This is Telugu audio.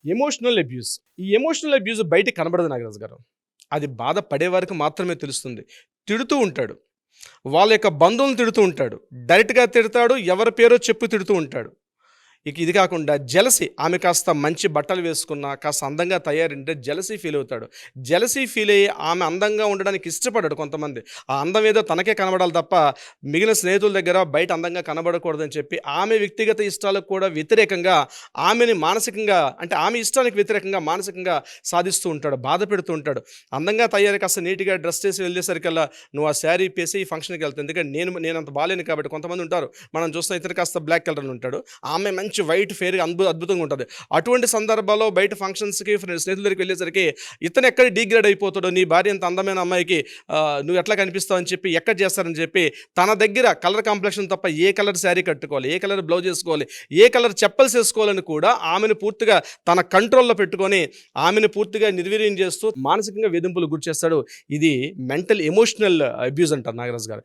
Emotional abuse. ఈ ఎమోషనల్ అబ్యూస్ బయటికి కనబడదు నాగరాజు గారు. అది బాధ పడేవారికి మాత్రమే తెలుస్తుంది. తిడుతూ ఉంటాడు. వాళ్ళ యొక్క బంధువులను తిడుతూ ఉంటాడు. డైరెక్ట్‌గా తిడతాడు. ఎవరి పేరో చెప్పి తిడుతూ ఉంటాడు. ఇక ఇది కాకుండా జెలసీ. ఆమె కాస్త మంచి బట్టలు వేసుకున్నా, కాస్త అందంగా తయారంటే జెలసీ ఫీల్ అవుతాడు. జెలసీ ఫీల్ అయ్యి ఆమె అందంగా ఉండడానికి ఇష్టపడడు కొంతమంది. ఆ అందం ఏదో తనకే కనబడాలి తప్ప మిగిలిన స్నేహితుల దగ్గర బయట అందంగా కనబడకూడదని చెప్పి ఆమె వ్యక్తిగత ఇష్టాలకు కూడా వ్యతిరేకంగా ఆమెని మానసికంగా అంటే ఆమె ఇష్టానికి వ్యతిరేకంగా మానసికంగా సాధిస్తూ ఉంటాడు. బాధ పెడుతూ ఉంటాడు. అందంగా తయారు కాస్త నీట్‌గా డ్రెస్ చేసి వెళ్ళేసరికల్లా నువ్వు ఆ శారీ ఇప్పేసి ఈ ఫంక్షన్‌కి వెళ్తావు. ఎందుకంటే నేనంత బాలేను కాబట్టి కొంతమంది ఉంటారు. మనం చూస్తున్న ఇతను కాస్త బ్లాక్ కలర్‌లో ఉంటాడు. ఆమె మంచి వైట్ ఫెయిర్‌గా అద్భుతంగా ఉంటది. అటువంటి సందర్భాల్లో బయట ఫంక్షన్స్‌కి స్నేహితుల దగ్గరికి వెళ్ళేసరికి ఇతను ఎక్కడ డీగ్రేడ్ అయిపోతాడో, నీ భార్య అంత అందమైన అమ్మాయికి నువ్వు ఎట్లా కనిపిస్తావు అని చెప్పి ఎక్కడ చేస్తారని చెప్పి తన దగ్గర కలర్ కాంప్లెక్షన్ తప్ప ఏ కలర్ శారీ కట్టుకోవాలి, ఏ కలర్ బ్లౌజ్ ఏసుకోవాలి, ఏ కలర్ చెప్పల్స్ ఏసుకోవాలని కూడా ఆమెను పూర్తిగా తన కంట్రోల్‌లో పెట్టుకొని ఆమెను పూర్తిగా నిర్వీర్యం చేస్తూ మానసికంగా వేధింపులకు గురి చేస్తాడు. ఇది మెంటల్ ఎమోషనల్ అబ్యూజ్ అంటారు నాగరాజు గారు.